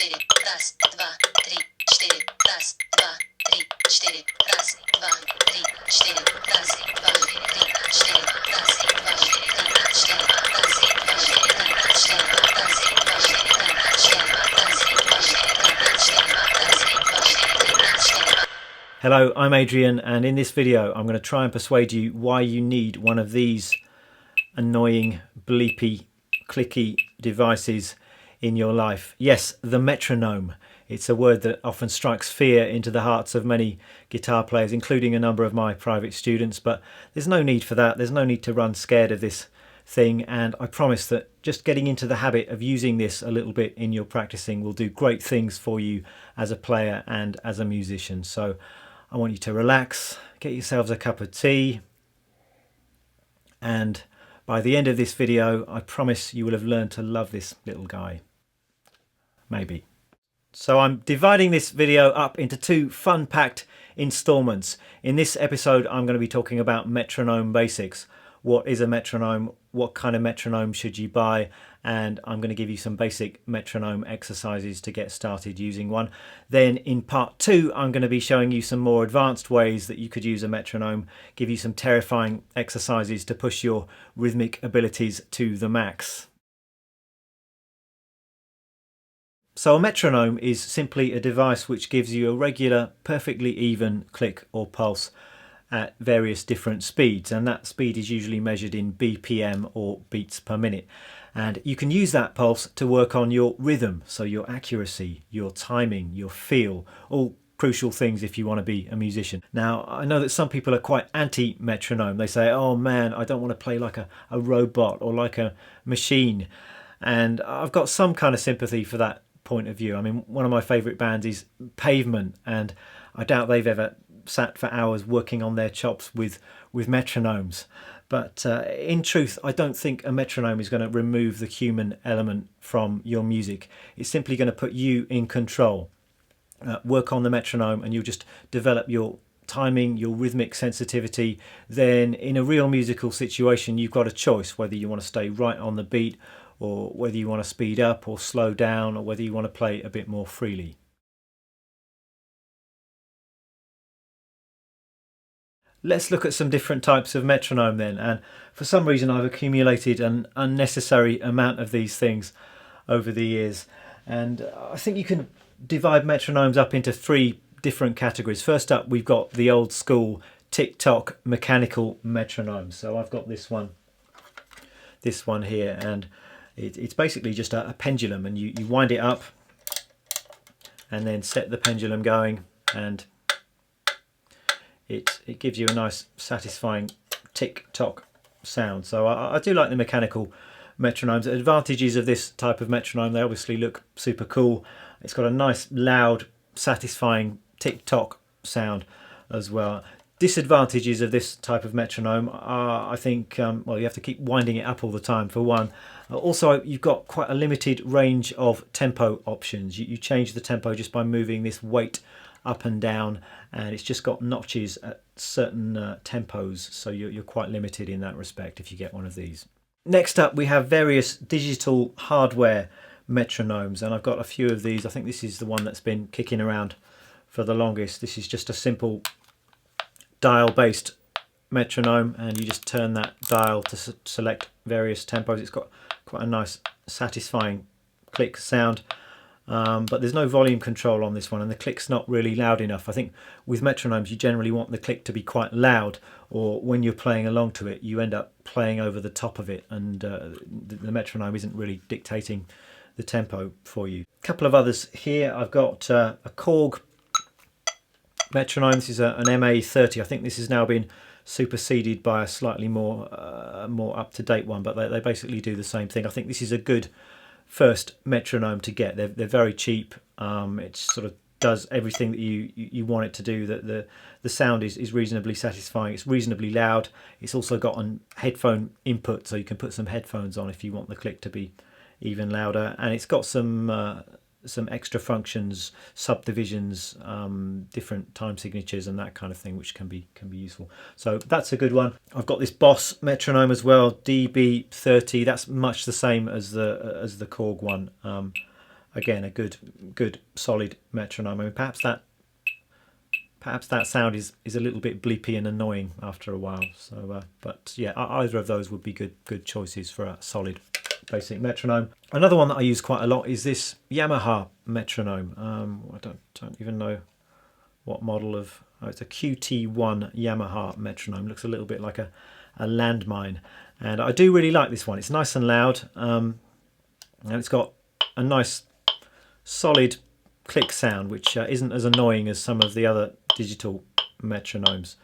четыре, раз, два, три, четыре, раз, два, три, четыре, раз, два, три, четыре, раз, два, три, четыре, раз, два, три, четыре, раз, два, три, четыре, раз. Hello, I'm Adrian, and in this video I'm going to try and persuade you why you need one of these annoying, bleepy, clicky devices in your life. Yes, the metronome. It's a word that often strikes fear into the hearts of many guitar players, including a number of my private students, but there's no need for that. There's no need to run scared of this thing, and I promise that just getting into the habit of using this a little bit in your practicing will do great things for you as a player and as a musician. So I want you to relax, get yourselves a cup of tea, and by the end of this video I promise you will have learned to love this little guy. Maybe. So I'm dividing this video up into two fun-packed installments. In this episode I'm going to be talking about metronome basics. What is a metronome? What kind of metronome should you buy? And I'm going to give you some basic metronome exercises to get started using one. Then in part two, I'm going to be showing you some more advanced ways that you could use a metronome, give you some terrifying exercises to push your rhythmic abilities to the max. So a metronome is simply a device which gives you a regular, perfectly even click or pulse at various different speeds, and that speed is usually measured in BPM or beats per minute. And you can use that pulse to work on your rhythm, so your accuracy, your timing, your feel, all crucial things if you want to be a musician. Now, I know that some people are quite anti-metronome. They say, oh man, I don't want to play like a robot or like a machine. And I've got some kind of sympathy for that point of view. I mean, one of my favourite bands is Pavement, and I doubt they've ever sat for hours working on their chops with metronomes. But in truth, I don't think a metronome is going to remove the human element from your music. It's simply going to put you in control. Work on the metronome and you'll just develop your timing, your rhythmic sensitivity. Then in a real musical situation, you've got a choice whether you want to stay right on the beat or whether you want to speed up or slow down or whether you want to play a bit more freely. Let's look at some different types of metronome then, and for some reason I've accumulated an unnecessary amount of these things over the years, and I think you can divide metronomes up into three different categories. First up, we've got the old school tick-tock mechanical metronome. So I've got this one here, and it's basically just a pendulum, and you wind it up and then set the pendulum going, and it gives you a nice satisfying tick-tock sound. So I do like the mechanical metronomes. The advantages of this type of metronome, they obviously look super cool. It's got a nice loud satisfying tick-tock sound as well. Disadvantages of this type of metronome are, I think, well, you have to keep winding it up all the time for one. Also, you've got quite a limited range of tempo options. You change the tempo just by moving this weight up and down, and it's just got notches at certain tempos, so you're quite limited in that respect if you get one of these. Next up, we have various digital hardware metronomes, and I've got a few of these. I think this is the one that's been kicking around for the longest. This is just a simple dial-based metronome, and you just turn that dial to select various tempos. It's got quite a nice satisfying click sound. But there's no volume control on this one, and the click's not really loud enough. I think with metronomes you generally want the click to be quite loud, or when you're playing along to it you end up playing over the top of it, and the metronome isn't really dictating the tempo for you. A couple of others here. I've got a Korg metronome. This is an MA30. I think this has now been superseded by a slightly more up-to-date one, but they basically do the same thing. I think this is a good first metronome to get. They're very cheap. It sort of does everything that you want it to do. The sound is reasonably satisfying. It's reasonably loud. It's also got an headphone input, so you can put some headphones on if you want the click to be even louder. And it's got some extra functions, subdivisions, different time signatures and that kind of thing, which can be useful. So that's a good one. I've got this Boss metronome as well, DB30. That's much the same as the Korg one. again, a good solid metronome. I mean, perhaps that sound is a little bit bleepy and annoying after a while. So, but yeah, either of those would be good choices for a solid basic metronome. Another one that I use quite a lot is this Yamaha metronome. I don't even know what model of. Oh, it's a QT1 Yamaha metronome. Looks a little bit like a landmine, and I do really like this one. It's nice and loud, and it's got a nice solid click sound, which isn't as annoying as some of the other digital metronomes.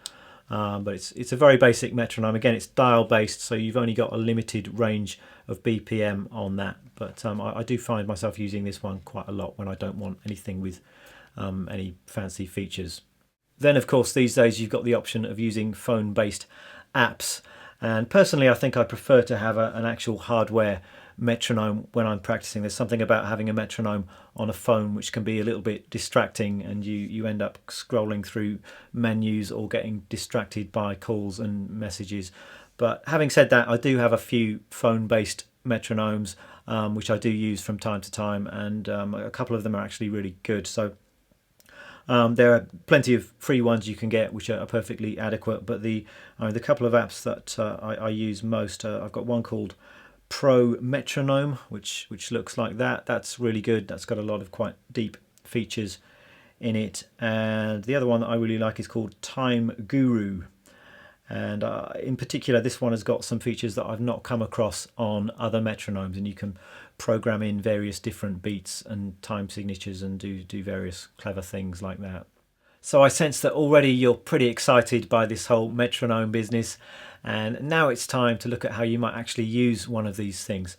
But it's a very basic metronome. Again, it's dial based, so you've only got a limited range of BPM on that. But I do find myself using this one quite a lot when I don't want anything with any fancy features. Then, of course, these days you've got the option of using phone-based apps. And personally, I think I prefer to have an actual hardware metronome when I'm practicing. There's something about having a metronome on a phone which can be a little bit distracting, and you end up scrolling through menus or getting distracted by calls and messages. But having said that, I do have a few phone-based metronomes which I do use from time to time, and a couple of them are actually really good. So there are plenty of free ones you can get which are perfectly adequate, but the couple of apps that I use most, I've got one called Pro Metronome, which looks like that. That's really good. That's got a lot of quite deep features in it. And the other one that I really like is called Time Guru. And in particular, this one has got some features that I've not come across on other metronomes, and you can program in various different beats and time signatures and do various clever things like that. So I sense that already you're pretty excited by this whole metronome business, and now it's time to look at how you might actually use one of these things.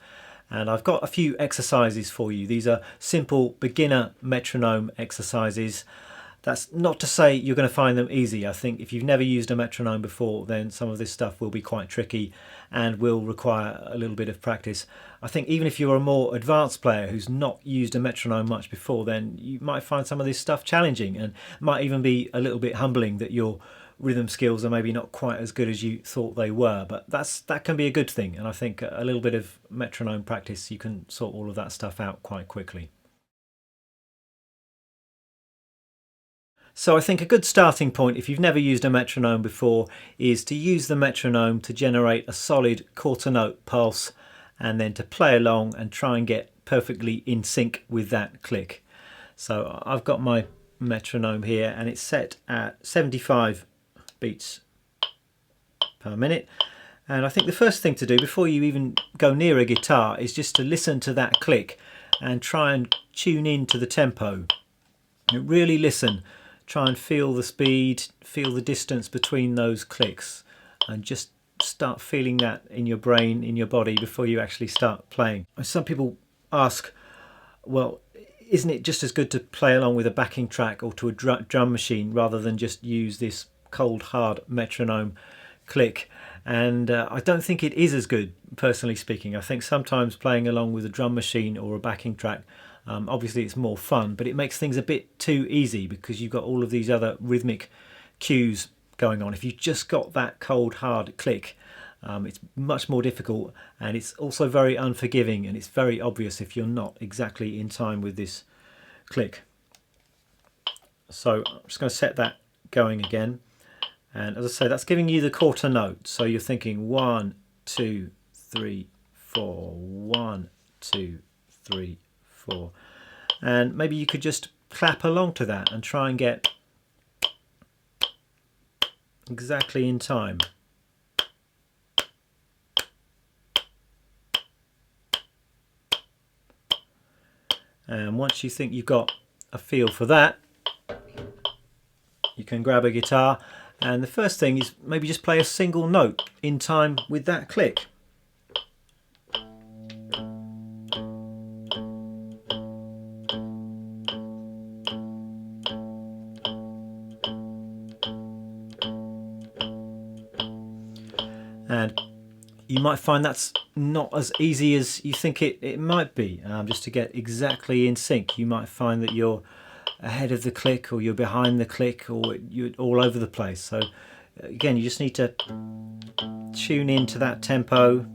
And I've got a few exercises for you. These are simple beginner metronome exercises. That's not to say you're going to find them easy. I think if you've never used a metronome before, then some of this stuff will be quite tricky and will require a little bit of practice. I think even if you're a more advanced player who's not used a metronome much before, then you might find some of this stuff challenging, and might even be a little bit humbling that your rhythm skills are maybe not quite as good as you thought they were. But that can be a good thing, and I think a little bit of metronome practice, you can sort all of that stuff out quite quickly. So I think a good starting point, if you've never used a metronome before, is to use the metronome to generate a solid quarter note pulse, and then to play along and try and get perfectly in sync with that click. So I've got my metronome here, and it's set at 75 beats per minute. And I think the first thing to do before you even go near a guitar is just to listen to that click and try and tune in to the tempo. Really listen. Try and feel the speed, feel the distance between those clicks, and just start feeling that in your brain, in your body, before you actually start playing. Some people ask, well, isn't it just as good to play along with a backing track or to a drum machine rather than just use this cold hard metronome click? And I don't think it is as good, personally speaking. I think sometimes playing along with a drum machine or a backing track, obviously it's more fun, but it makes things a bit too easy because you've got all of these other rhythmic cues going on. If you've just got that cold hard click, it's much more difficult, and it's also very unforgiving, and it's very obvious if you're not exactly in time with this click. So I'm just going to set that going again, and as I say, that's giving you the quarter note. So you're thinking 1, 2, 3, 4, 1, 2, 3, 4, and maybe you could just clap along to that and try and get exactly in time. And once you think you've got a feel for that, you can grab a guitar, and the first thing is maybe just play a single note in time with that click. And you might find that's not as easy as you think it might be. Just to get exactly in sync, you might find that you're ahead of the click, or you're behind the click, or you're all over the place. So again, you just need to tune into that tempo.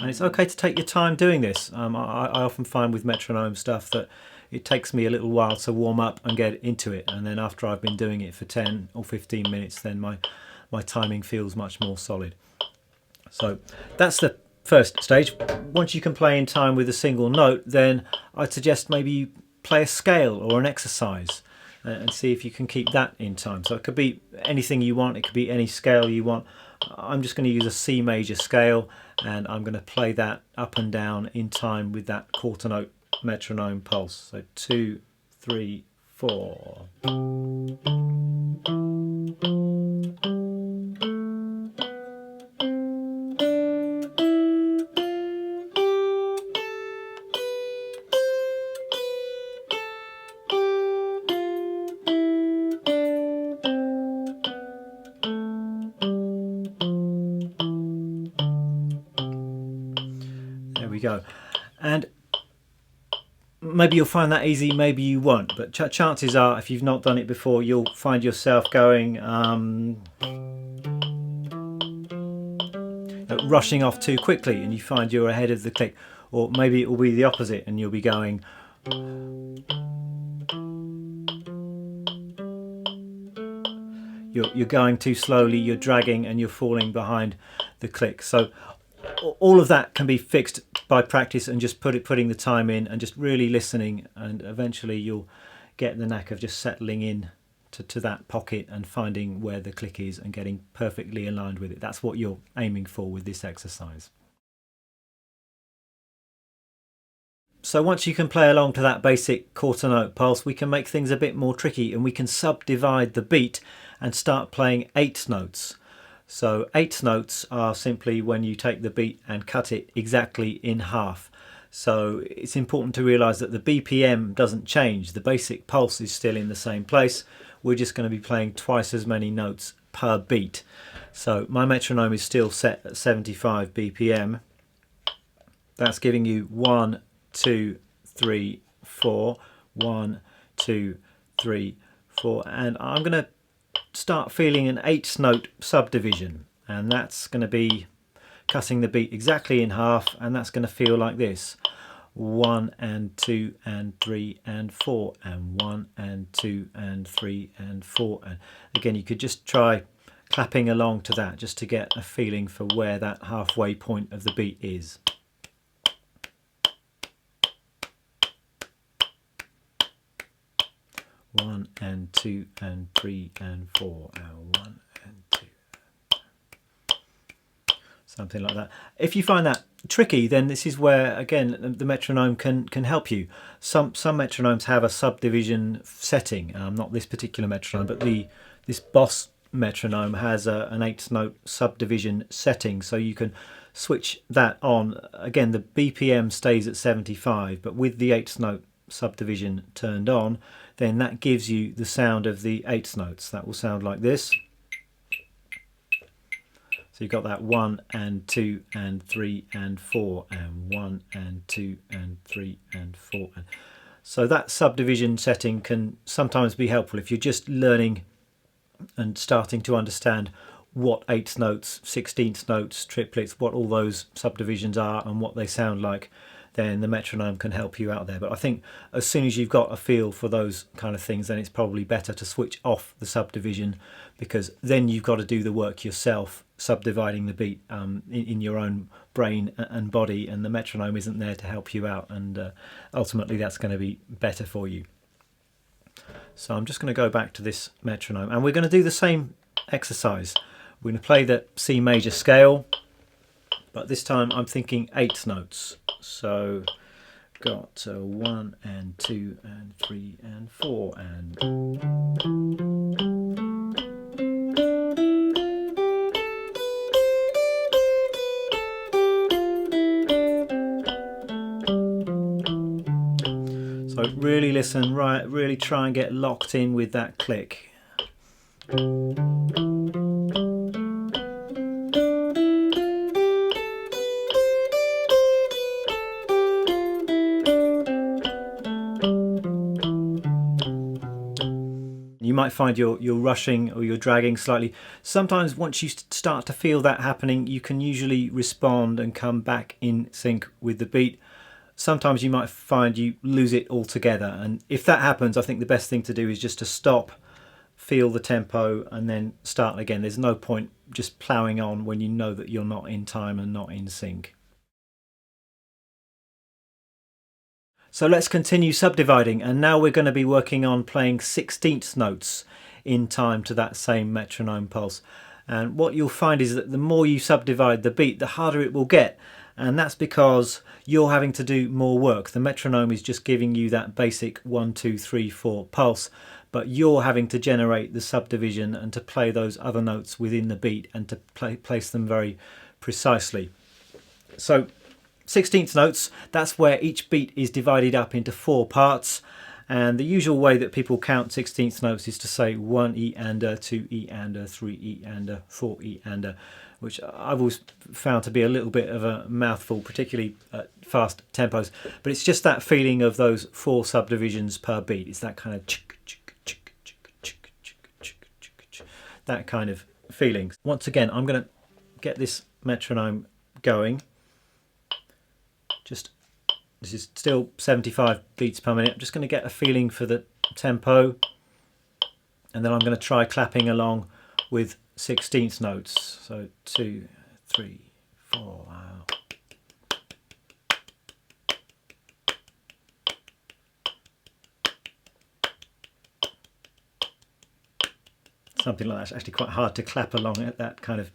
and it's okay to take your time doing this. I often find with metronome stuff that it takes me a little while to warm up and get into it, and then after I've been doing it for 10 or 15 minutes, then my timing feels much more solid. So that's the first stage. Once you can play in time with a single note, then I'd suggest maybe you play a scale or an exercise and see if you can keep that in time. So it could be anything you want, it could be any scale you want. I'm just going to use a C major scale, and I'm going to play that up and down in time with that quarter note metronome pulse. So 2, 3, 4. There we go. And maybe you'll find that easy, maybe you won't, but chances are, if you've not done it before, you'll find yourself going rushing off too quickly, and you find you're ahead of the click. Or maybe it will be the opposite, and you'll be going you're going too slowly, you're dragging, and you're falling behind the click. So all of that can be fixed by practice and just putting the time in and just really listening, and eventually you'll get the knack of just settling in to that pocket and finding where the click is and getting perfectly aligned with it. That's what you're aiming for with this exercise. So once you can play along to that basic quarter note pulse, we can make things a bit more tricky, and we can subdivide the beat and start playing eighth notes. So eighth notes are simply when you take the beat and cut it exactly in half. So it's important to realise that the BPM doesn't change. The basic pulse is still in the same place. We're just going to be playing twice as many notes per beat. So my metronome is still set at 75 BPM. That's giving you 1, 2, 3, 4, 1, 2, 3, 4, and I'm going to start feeling an eighth note subdivision, and that's going to be cutting the beat exactly in half, and that's going to feel like this: 1 and 2 and 3 and 4 and 1 and 2 and 3 and 4. And again, you could just try clapping along to that just to get a feeling for where that halfway point of the beat is. 1 and 2 and 3 and 4 and 1 and 2. Something like that. If you find that tricky, then this is where again the metronome can help you. Some metronomes have a subdivision setting. Not this particular metronome, but this Boss metronome has an eighth note subdivision setting, so you can switch that on. Again, the BPM stays at 75, but with the eighth note subdivision turned on, then that gives you the sound of the eighth notes. That will sound like this. So you've got that 1 and 2 and 3 and 4 and 1 and 2 and 3 and 4. So that subdivision setting can sometimes be helpful if you're just learning and starting to understand what eighth notes, 16th notes, triplets, what all those subdivisions are and what they sound like. Then the metronome can help you out there. But I think as soon as you've got a feel for those kind of things, then it's probably better to switch off the subdivision, because then you've got to do the work yourself, subdividing the beat in your own brain and body, and the metronome isn't there to help you out, and ultimately that's going to be better for you. So I'm just going to go back to this metronome, and we're going to do the same exercise. We're going to play the C major scale, but this time I'm thinking eighth notes. So got 1 and 2 and 3 and 4 and so really listen, right, really try and get locked in with that click. You might find you're rushing or you're dragging slightly. Sometimes once you start to feel that happening, you can usually respond and come back in sync with the beat. Sometimes you might find you lose it altogether, and if that happens, I think the best thing to do is just to stop, feel the tempo, and then start again. There's no point just ploughing on when you know that you're not in time and not in sync. So let's continue subdividing, and now we're going to be working on playing 16th notes in time to that same metronome pulse. And what you'll find is that the more you subdivide the beat, the harder it will get. And that's because you're having to do more work. The metronome is just giving you that basic 1, 2, 3, 4 pulse, but you're having to generate the subdivision and to play those other notes within the beat and to place them very precisely. So 16th notes, that's where each beat is divided up into 4 parts. And the usual way that people count 16th notes is to say 1 E and a, 2 E and a, 3 E and a, 4 E and a, which I've always found to be a little bit of a mouthful, particularly at fast tempos. But it's just that feeling of those 4 subdivisions per beat. It's that kind of that kind of feeling. Once again, I'm going to get this metronome going. This is still 75 beats per minute. I'm just going to get a feeling for the tempo, and then I'm going to try clapping along with 16th notes. So 2, 3, 4. Something like that. It's actually quite hard to clap along at that kind of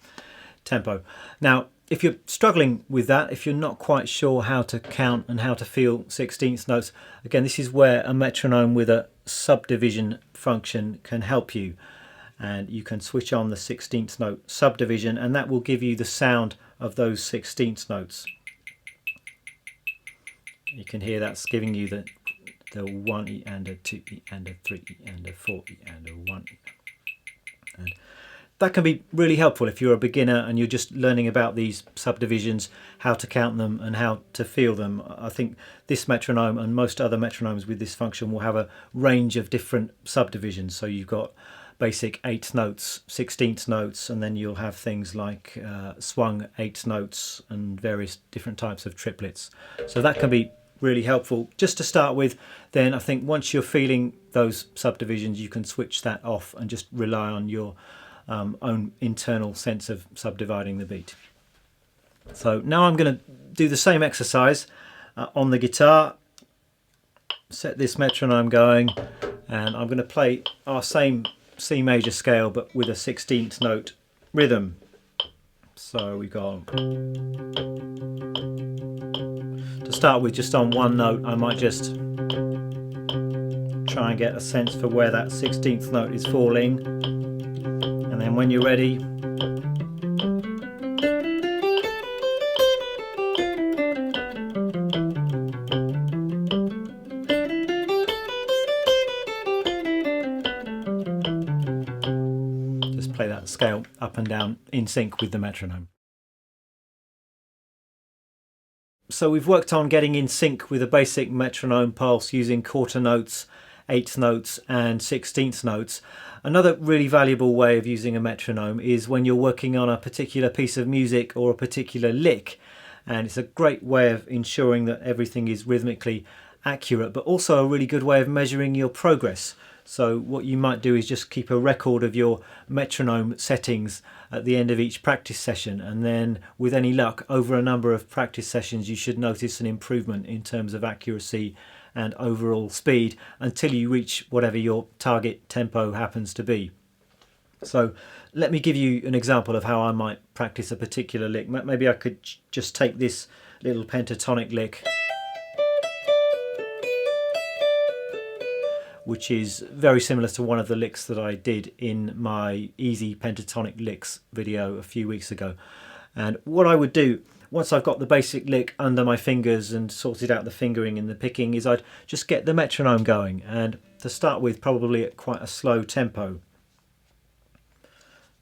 tempo. Now, if you're struggling with that, if you're not quite sure how to count and how to feel 16th notes, again, this is where a metronome with a subdivision function can help you. And you can switch on the 16th note subdivision, and that will give you the sound of those 16th notes. You can hear that's giving you the 1 E and a, 2 E and a, 3 E and a, 4 E and a, 1 E. And that can be really helpful if you're a beginner and you're just learning about these subdivisions, how to count them and how to feel them. I think this metronome and most other metronomes with this function will have a range of different subdivisions. So you've got basic 8th notes, 16th notes, and then you'll have things like swung 8th notes and various different types of triplets. So that can be really helpful just to start with. Then I think once you're feeling those subdivisions, you can switch that off and just rely on your own internal sense of subdividing the beat. So now I'm going to do the same exercise on the guitar, set this metronome going, and I'm going to play our same C major scale but with a 16th note rhythm. So we go to start with just on one note. I might just try and get a sense for where that 16th note is falling, and then when you're ready, just play that scale up and down in sync with the metronome. So we've worked on getting in sync with a basic metronome pulse using quarter notes, 8th notes and 16th notes. Another really valuable way of using a metronome is when you're working on a particular piece of music or a particular lick, and it's a great way of ensuring that everything is rhythmically accurate, but also a really good way of measuring your progress. So what you might do is just keep a record of your metronome settings at the end of each practice session, and then with any luck over a number of practice sessions you should notice an improvement in terms of accuracy and overall speed until you reach whatever your target tempo happens to be. So let me give you an example of how I might practice a particular lick. Maybe I could just take this little pentatonic lick, which is very similar to one of the licks that I did in my easy pentatonic licks video a few weeks ago. And what I would do once I've got the basic lick under my fingers and sorted out the fingering and the picking is I'd just get the metronome going, and to start with probably at quite a slow tempo.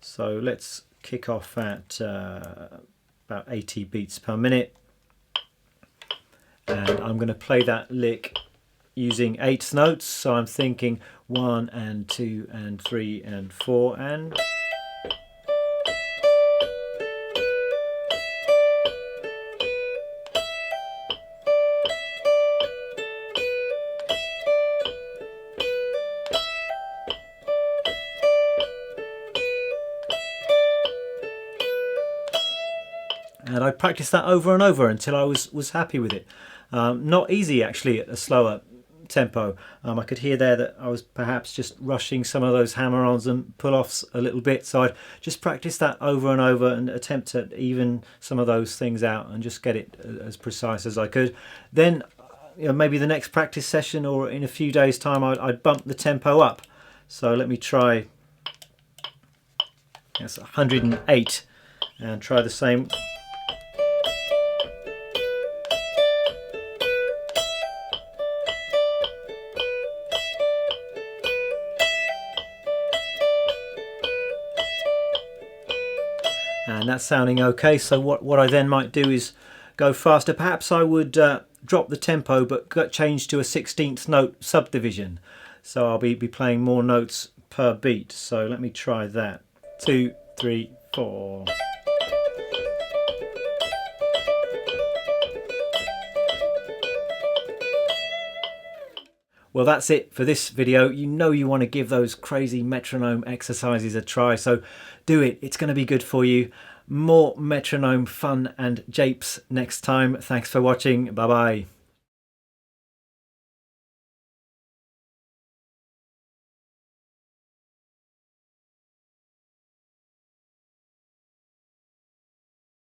So let's kick off at about 80 beats per minute, and I'm going to play that lick using 8th notes. So I'm thinking 1 and 2 and 3 and 4 and... And I practiced that over and over until I was happy with it. Not easy actually at a slower tempo. I could hear there that I was perhaps just rushing some of those hammer-ons and pull-offs a little bit, so I'd just practice that over and over and attempt to even some of those things out and just get it as precise as I could. Then maybe the next practice session or in a few days time I'd bump the tempo up. So let me try, that's 108, and try the same. And that's sounding okay. So what I then might do is go faster. Perhaps I would drop the tempo but change to a 16th note subdivision. So I'll be playing more notes per beat. So let me try that. 2, 3, 4. Well, that's it for this video. You know you want to give those crazy metronome exercises a try, so do it. It's going to be good for you. More metronome fun and japes next time. Thanks for watching. Bye bye.